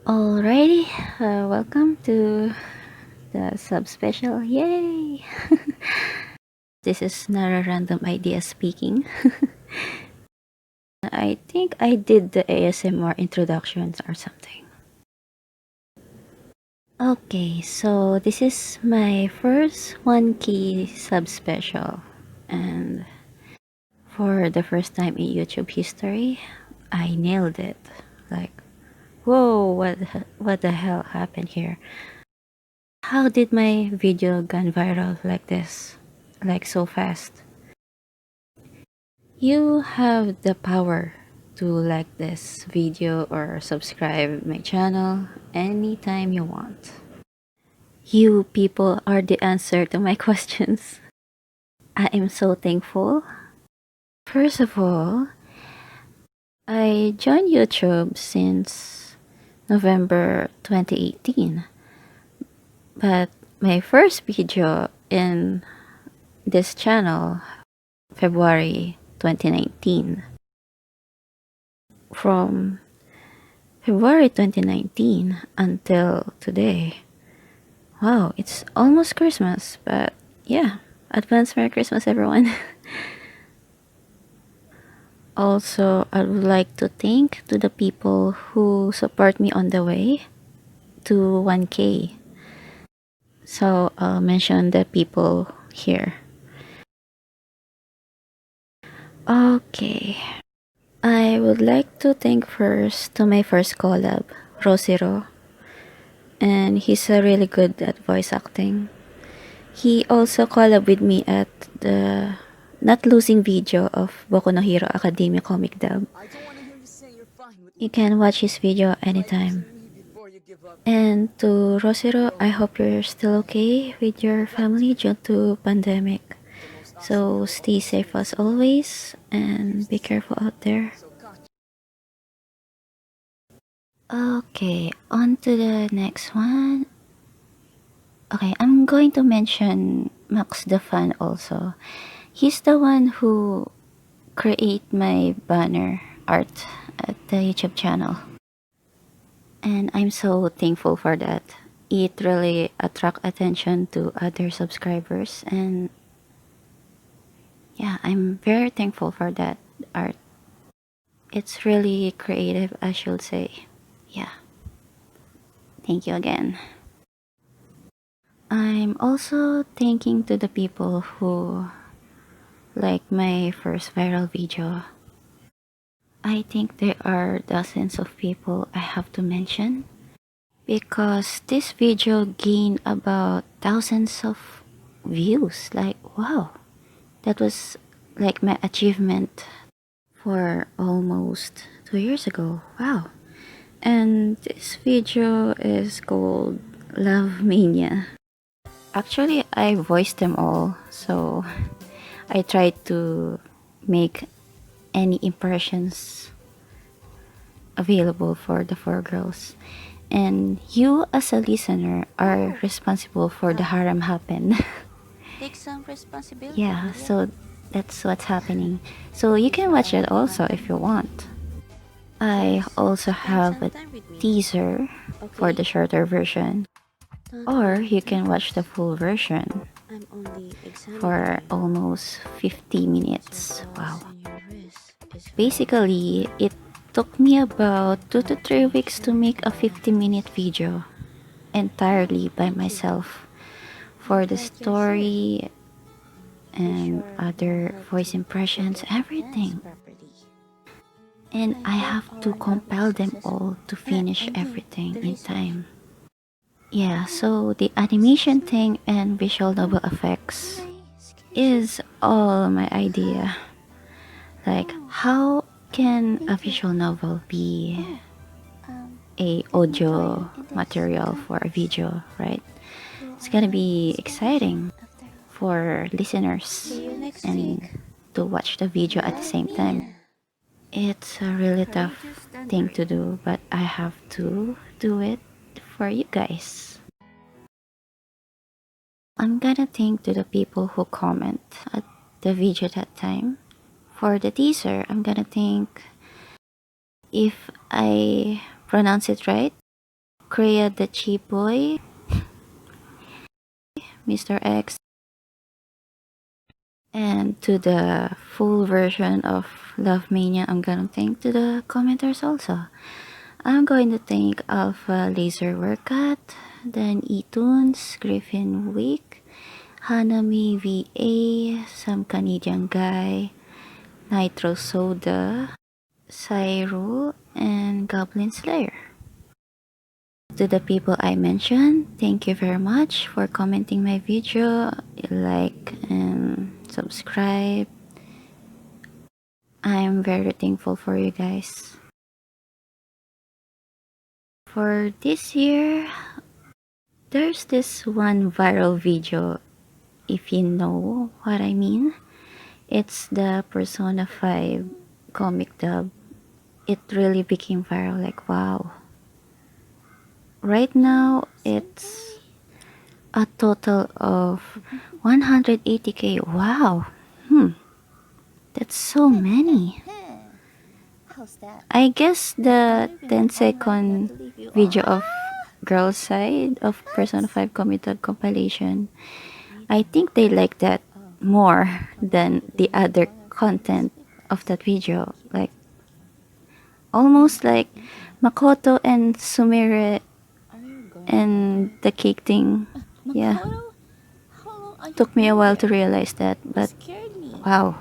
Alrighty, welcome to the sub-special. Yay! This is Nara Random Idea speaking. I think I did the ASMR introductions or something. Okay, so this is my first 1K sub-special. And for the first time in YouTube history, I nailed it. Like, whoa, what the hell happened here? How did my video gone viral like this? Like so fast? You have the power to like this video or subscribe my channel anytime you want. You people are the answer to my questions. I am so thankful. First of all, I joined YouTube since November 2018. But my first video in this channel, February 2019. From February 2019 until today. Wow, it's almost Christmas, but yeah, advance Merry Christmas, everyone. Also, I would like to thank to the people who support me on the way to 1K. So I'll mention the people here. Okay. I would like to thank first to my first collab, Rosiro. And he's a really good at voice acting. He also collab with me at the Not Losing video of Boku no Hero Academia comic dub. You can watch his video anytime. And to Rosiro, I hope you're still okay with your family due to pandemic. So stay safe as always and be careful out there. Okay, on to the next one. Okay, I'm going to mention Max the Fan also. He's the one who create my banner art at the YouTube channel. And I'm so thankful for that. It really attract attention to other subscribers, and yeah, I'm very thankful for that art. It's really creative, I should say. Yeah. Thank you again. I'm also thanking to the people who like my first viral video. I think there are dozens of people I have to mention because this video gained about thousands of views. Like, wow, that was like my achievement for almost 2 years ago. Wow. And this video is called Love Mania. Actually, I voiced them all, so I tried to make any impressions available for the four girls. And you as a listener are responsible for the harem happen. Take some responsibility. Yeah, so that's what's happening. So you can watch it also if you want. I also have a teaser for the shorter version. Or you can watch the full version for almost 50 minutes. Wow. Basically, it took me about 2 to 3 weeks to make a 50-minute video entirely by myself for the story and other voice impressions, everything. And I have to compile them all to finish everything in time. Yeah, so the animation thing and visual novel effects is all my idea. Like, how can a visual novel be a audio material for a video, right? It's gonna be exciting for listeners and to watch the video at the same time. It's a really tough thing to do, but I have to do it for you guys. I'm gonna thank to the people who comment at the video that time. For the teaser, I'm gonna thank, if I pronounce it right, Kreya the Cheap Boy, Mr. X, and to the full version of Love Mania, I'm gonna thank to the commenters also. I'm going to thank Alpha Laser Workout, then eTunes, Griffin Week, Hanami VA, some Canadian guy, Nitro Soda, Cyro, and Goblin Slayer. To the people I mentioned, thank you very much for commenting my video, like and subscribe. I'm very thankful for you guys. For this year, there's this one viral video, if you know what I mean. It's the Persona 5 comic dub. It really became viral, like wow. Right now, it's a total of 180k. Wow. That's so many. How's that? I guess the 10-second video of Girls Side of Persona 5 Committed Compilation, I think they like that more than the other content of that video. Like, almost like Makoto and Sumire and the cake thing. Yeah. Took me a while to realize that, but wow.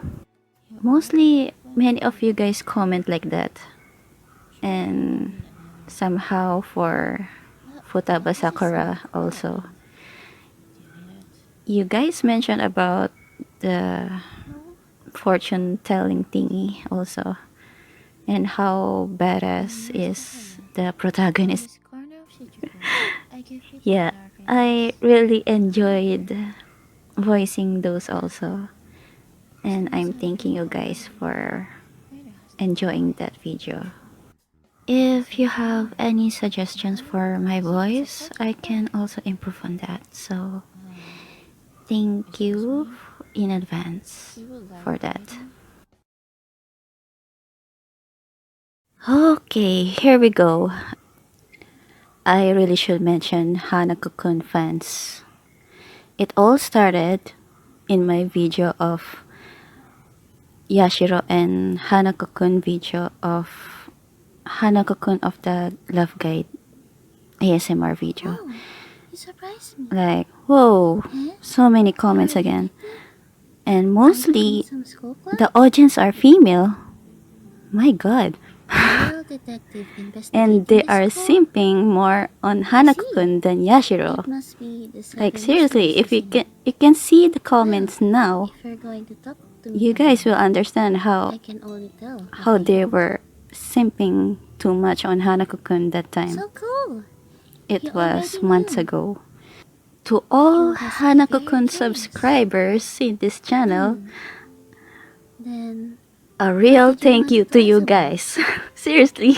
Mostly, many of you guys comment like that. And somehow for Futaba Sakura also. You guys mentioned about the fortune telling thingy also. And how badass is the protagonist. Yeah, I really enjoyed voicing those also. And I'm thanking you guys for enjoying that video. If you have any suggestions for my voice, I can also improve on that. So, thank you in advance for that. Okay, here we go. I really should mention Hanako-kun fans. It all started in my video of Yashiro and Hanako-kun video of Hanako-kun of the Love Guide ASMR video. Oh, you surprised me. Like, whoa, so many comments again. And mostly, Some school club? the audience are female. My god. Real detective And they investigating are this school? simping more on Hanako-kun than Yashiro. It must be the Like second seriously, if season. you can see the comments now, If you're going to talk to me, you guys will understand how I can only tell. they were simping too much on Hanako-kun that time. So cool. It you was already months knew. ago. To all You must be Hanako-kun very curious. subscribers in this channel, Then a real did you thank want you to to try you some? guys. Seriously.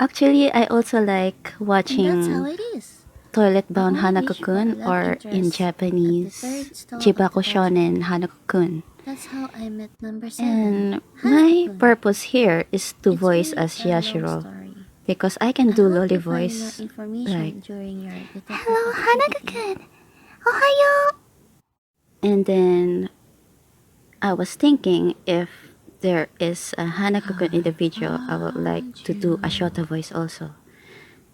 Actually, I also like and that's how watching it is. Toilet Bound only wish Hanako-kun, my love or in interest Japanese, at the third stall of Chibaku the Shonen Hanako-kun. That's how I met number 7. And my Hanako-kun. purpose here is to It's voice really as a long Yashiro, story. because I can I do hope lolly you find voice enough information like, during your detective "Hello, activity. Hanako-kun! Ohayo!" And then I was thinking if there is a Hanako-kun in the video, I would like to do a Shota voice also.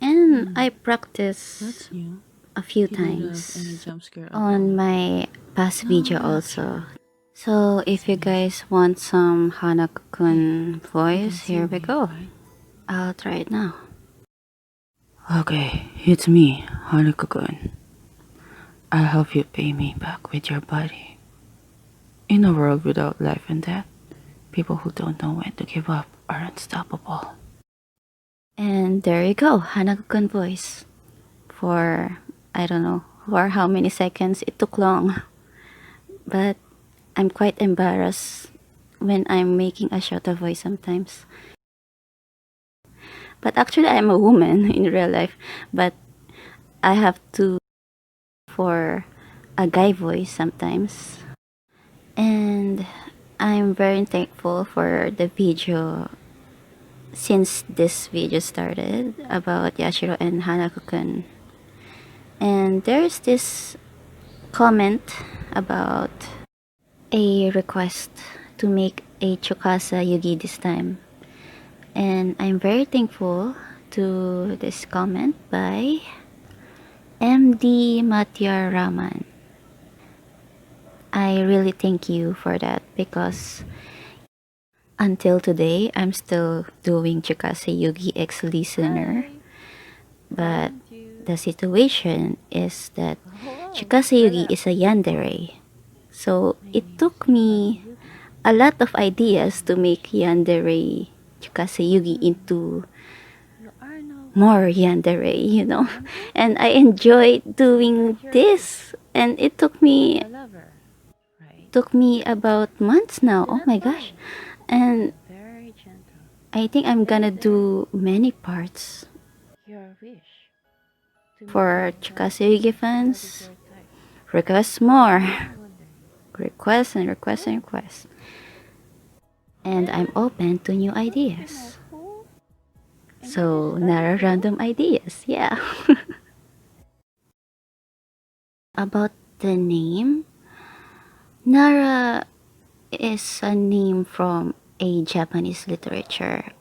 And I practiced a few times on my past video also. So if you guys want some Hanako-kun voice, here we go. I'll try it now. Okay, it's me, Hanako-kun. I'll help you pay me back with your body. In a world without life and death, people who don't know when to give up are unstoppable. And there you go, Hanako-kun voice. For, I don't know, for how many seconds it took long. But I'm quite embarrassed when I'm making a Shota voice sometimes. But actually, I'm a woman in real life. But I have to for a guy voice sometimes. And I'm very thankful for the video since this video started about Yashiro and Hanako-kun. And there's this comment about a request to make a Tsukasa Yugi this time. And I'm very thankful to this comment by MD Matya Raman. I really thank you for that because until today, I'm still doing Tsukasa Yugi X listener. But the situation is that Tsukasa Yugi is a Yandere. So it took me a lot of ideas to make Yandere Tsukasa Yugi into more Yandere, you know. And I enjoyed doing this. And it took me about months now. Oh my gosh. And I think I'm gonna do many parts. For Tsukasa Yugi fans, request more. Request and request and request. And I'm open to new ideas. So, Nara random ideas, yeah. About the name, Nara is a name from a Japanese literature.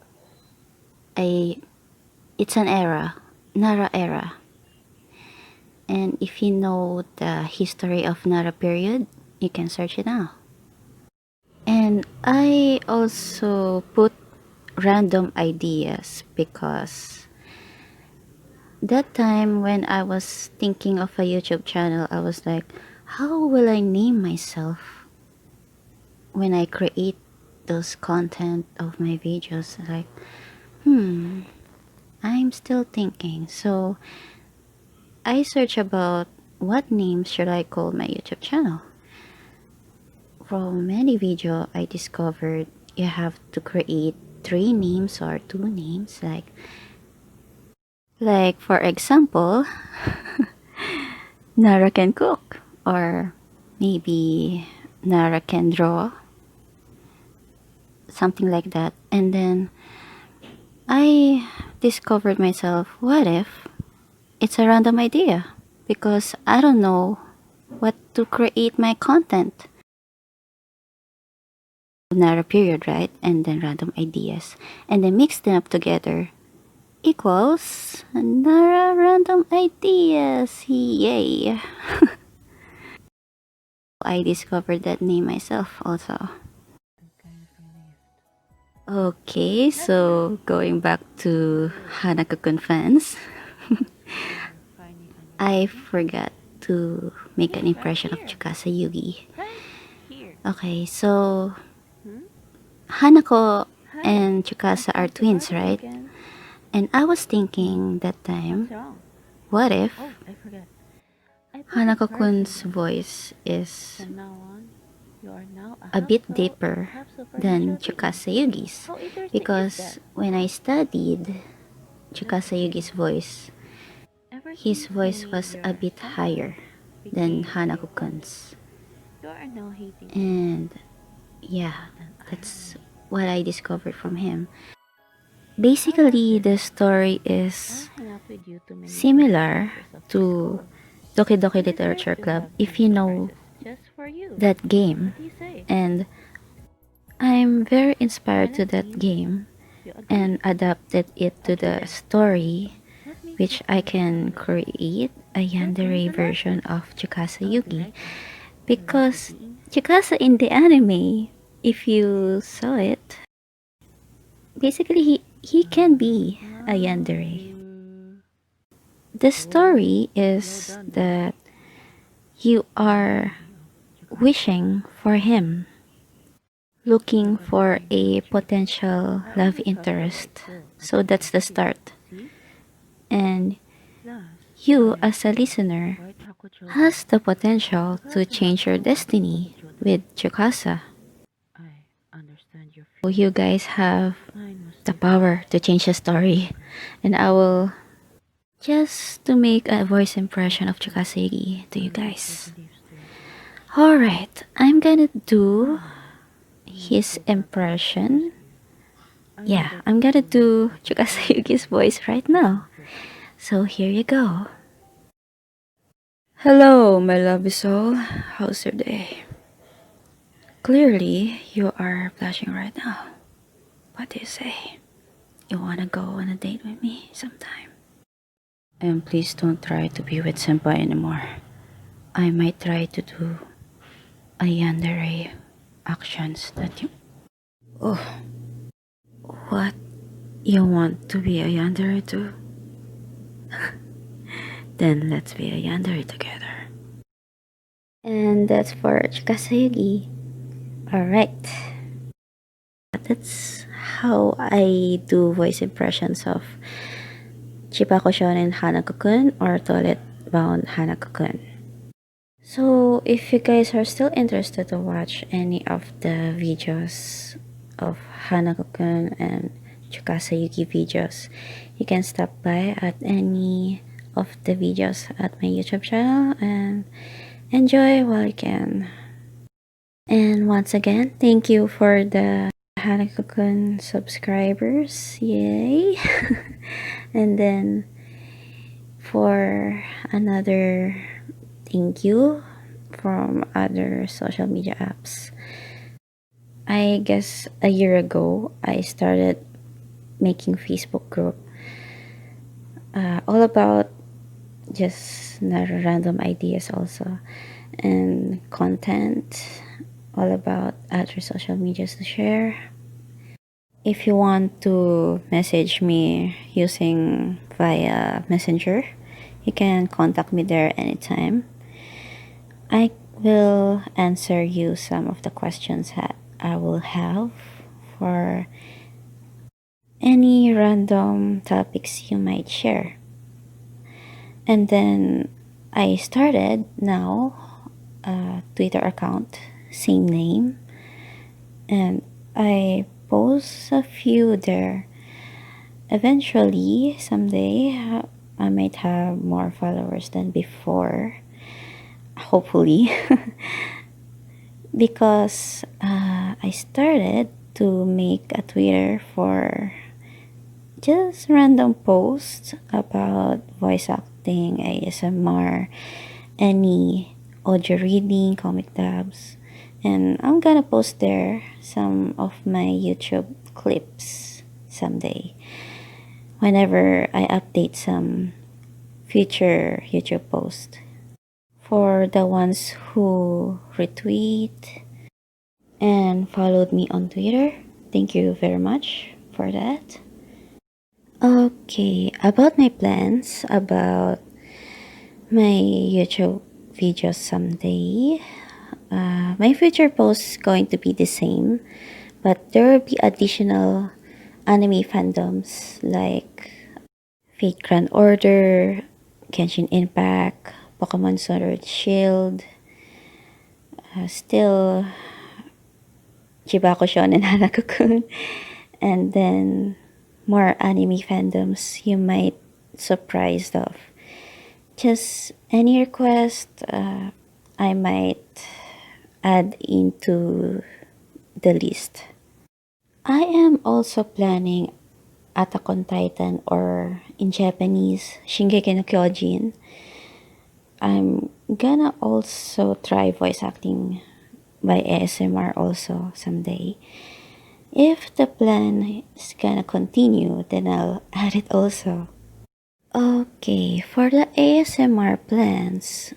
It's an era, Nara era. And if you know the history of Nara period, you can search it now. And I also put random ideas because that time when I was thinking of a YouTube channel, I was like, how will I name myself when I create those content of my videos? Like, I'm still thinking. So I search about what names should I call my YouTube channel. From many video I discovered you have to create 3 names or 2 names, like for example Nara can cook, or maybe Nara can draw, something like that. And then I discovered myself, what if it's a random idea, because I don't know what to create my content. Nara period, right? And then random ideas, and then mix them up together equals Nara random ideas. Yay. I discovered that name myself also. Okay, so going back to Hanako-kun fans, I forgot to make an impression of Tsukasa Yugi. Okay, so Hanako and Tsukasa are twins, right? And I was thinking that time, what if Hanako-kun's voice is a bit deeper than Tsukasa Yugi's? Because when I studied Tsukasa Yugi's voice, his voice was a bit higher than Hanako-kun's. And yeah, that's what I discovered from him. Basically, the story is similar to Doki Doki Literature Club, if you know that game. And I'm very inspired to that game and adapted it to the story, which I can create a Yandere version of Tsukasa Yugi. Because Tsukasa in the anime, if you saw it, basically he can be a Yandere. The story is that you are wishing for him, looking for a potential love interest. So that's the start. And you, as a listener, has the potential to change your destiny with Tsukasa. So you guys have the power to change the story. And I will just to make a voice impression of Tsukasa Yugi to you guys. Alright, I'm gonna do his impression Yeah, I'm gonna do Tsukasa Yugi's voice right now. So here you go. Hello, my lovely soul. How's your day? Clearly, you are blushing right now. What do you say? You wanna go on a date with me sometime? And please don't try to be with Senpai anymore. I might try to do a Yandere actions that you... Oh, what? You want to be a Yandere too? Then let's be a Yandere together. And that's for Tsukasa Yugi. Alright. That's how I do voice impressions of Chipako Shonen Hanako-kun or Toilet Bound Hanako-kun. So, if you guys are still interested to watch any of the videos of Hanako-kun and Tsukasa Yugi videos, you can stop by at any of the videos at my YouTube channel and enjoy while you can. And once again, thank you for the Hanako-kun subscribers. Yay! And then for another thank you from other social media apps. I guess a year ago, I started making Facebook group all about just random ideas also and content all about other social medias to share. If you want to message me using via Messenger, you can contact me there anytime. I will answer you some of the questions that I will have for any random topics you might share. And then I started now a Twitter account, same name, and I post a few there. Eventually, someday, I might have more followers than before. Hopefully. Because I started to make a Twitter for just random posts about voice acting, ASMR, any audio reading, comic dubs, and I'm gonna post there some of my YouTube clips someday whenever I update some future YouTube post. For the ones who retweet and followed me on Twitter, thank you very much for that. Okay, about my plans about my YouTube videos someday. My future posts is going to be the same, but there will be additional anime fandoms like Fate Grand Order, Genshin Impact, Pokemon Sword and Shield, still Chibako Shonen Hanako-kun, and then more anime fandoms you might surprised of. Just any request, I might add into the list. I am also planning Attack on Titan or in Japanese Shingeki no Kyojin. I'm gonna also try voice acting by ASMR also someday. If the plan is gonna continue, then I'll add it also. Okay, for the ASMR plans,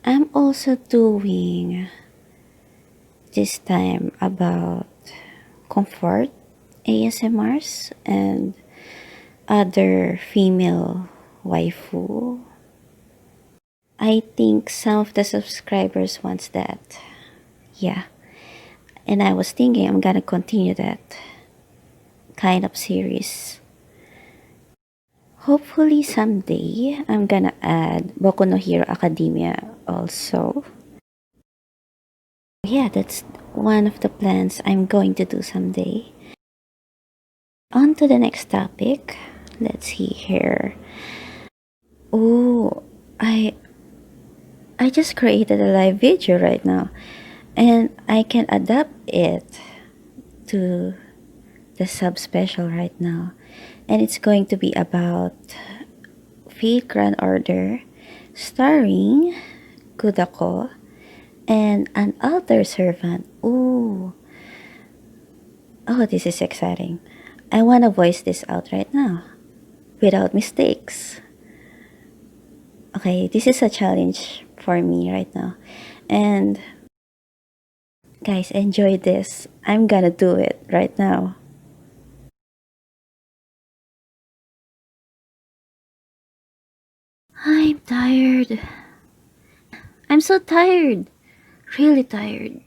I'm also doing this time about comfort ASMRs and other female waifu. I think some of the subscribers wants that. Yeah. And I was thinking I'm gonna continue that kind of series. Hopefully someday I'm gonna add Boku no Hero Academia also. Yeah, that's one of the plans I'm going to do someday. On to the next topic. Let's see here. Oh, I just created a live video right now and I can adapt it to the subspecial right now. And it's going to be about Fate Grand Order, starring Gudako and an altar servant. Ooh. Oh, this is exciting. I want to voice this out right now without mistakes. Okay, this is a challenge for me right now. And guys, enjoy this. I'm gonna do it right now. I'm tired. I'm so tired. Really tired.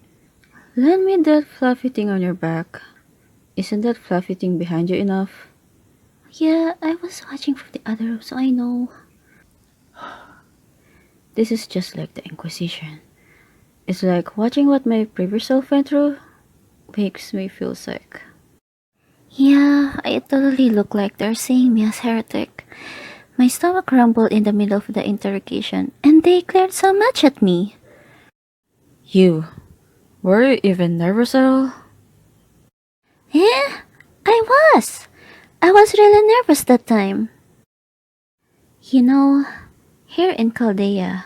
Lend me that fluffy thing on your back. Isn't that fluffy thing behind you enough? Yeah, I was watching from the other room, so I know. This is just like the Inquisition. It's like watching what my previous self went through. Makes me feel sick. Yeah, I totally look like they're seeing me as heretic. My stomach rumbled in the middle of the interrogation, and they glared so much at me. You, were you even nervous at all? Eh? I was. I was really nervous that time. You know, here in Chaldea,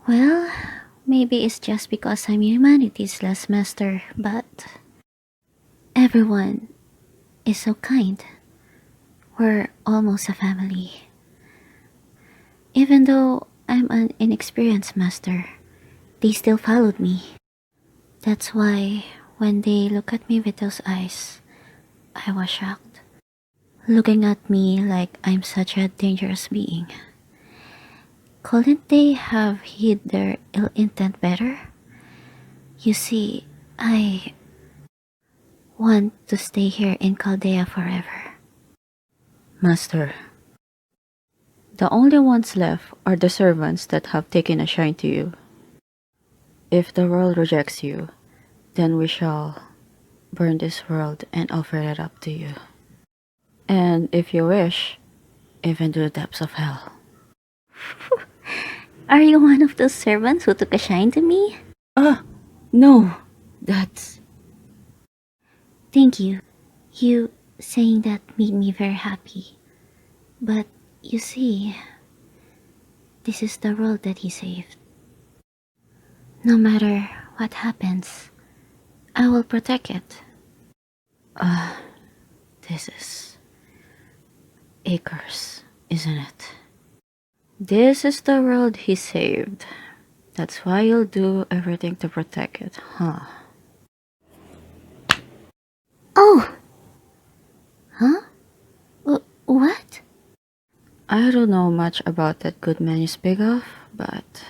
well, maybe it's just because I'm humanity's last master, but everyone is so kind. We're almost a family. Even though I'm an inexperienced master, they still followed me. That's why when they look at me with those eyes, I was shocked. Looking at me like I'm such a dangerous being. Couldn't they have hid their ill intent better? You see, I want to stay here in Chaldea forever. Master, the only ones left are the servants that have taken a shine to you. If the world rejects you, then we shall burn this world and offer it up to you. And if you wish, even to the depths of hell. Are you one of those servants who took a shine to me? No. That's... Thank you. You saying that made me very happy. But you see, this is the world that he saved. No matter what happens, I will protect it. This is a curse, isn't it? This is the world he saved. That's why you'll do everything to protect it, huh? Oh! Huh? What? I don't know much about that good man you speak of, but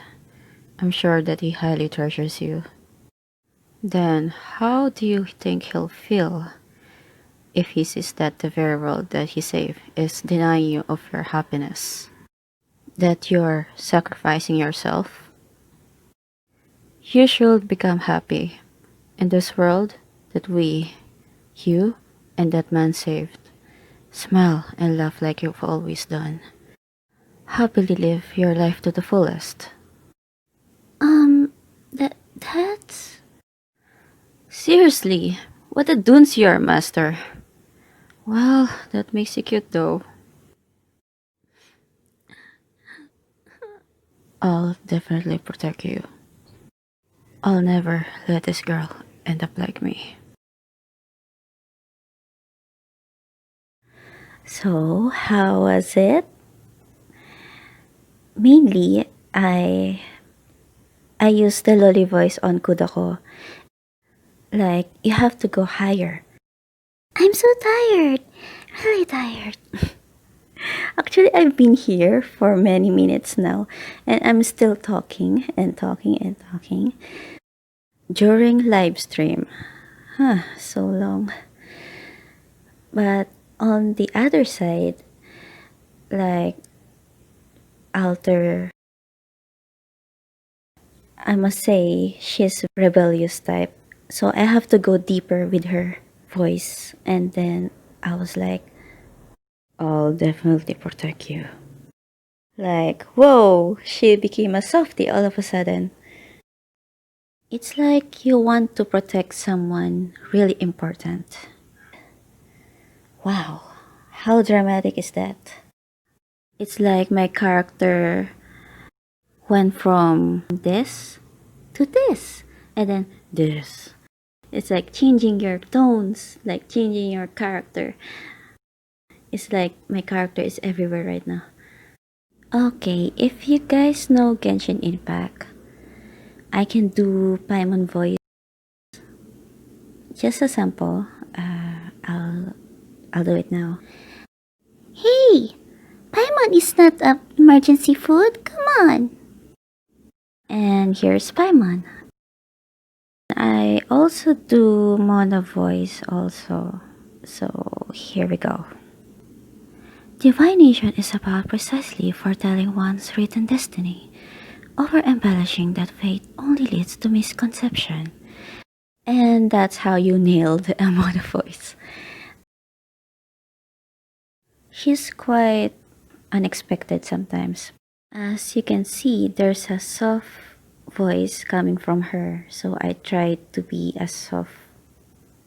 I'm sure that he highly treasures you. Then how do you think he'll feel if he sees that the very world that he saved is denying you of your happiness? That you're sacrificing yourself? You should become happy in this world that you, and that man saved. Smile and laugh like you've always done. Happily live your life to the fullest. That's... Seriously, what a dunce you are, master. Well, that makes you cute though. I'll definitely protect you. I'll never let this girl end up like me. So, how was it? Mainly, I used the lolly voice on Gudako. Like, you have to go higher. I'm so tired. Really tired. Actually, I've been here for many minutes now, and I'm still talking and talking and talking. During live stream. So long. But on the other side, like, Alter, I must say, she's a rebellious type. So I have to go deeper with her voice. And then I was like, I'll definitely protect you. Like, whoa, she became a softie all of a sudden. It's like you want to protect someone really important. Wow, how dramatic is that? It's like my character went from this to this, and then this. It's like changing your tones, like changing your character. It's like my character is everywhere right now. Okay, if you guys know Genshin Impact, I can do Paimon voice. Just a sample. I'll do it now. Hey! Paimon is not a emergency food. Come on! And here's Paimon. I also do mono voice also. So here we go. Divination is about precisely foretelling one's written destiny, over embellishing that fate only leads to misconception. And that's how you nailed a mono voice. She's quite unexpected sometimes. As you can see, there's a soft voice coming from her, so I tried to be as soft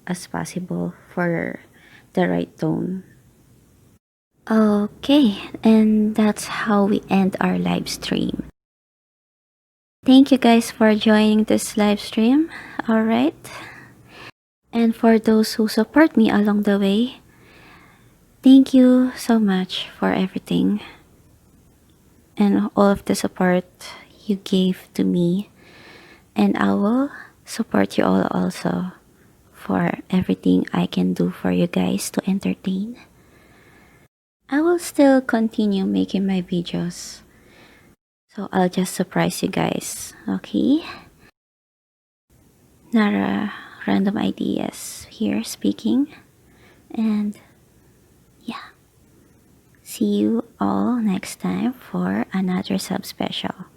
as possible for the right tone. Okay, and that's how we end our live stream. Thank you guys for joining this live stream. Alright. And for those who support me along the way, thank you so much for everything and all of the support you gave to me. And I will support you all also for everything I can do for you guys to entertain. I will still continue making my videos. So I'll just surprise you guys, okay? Nara, Random Ideas here speaking. And yeah. See you all next time for another sub special.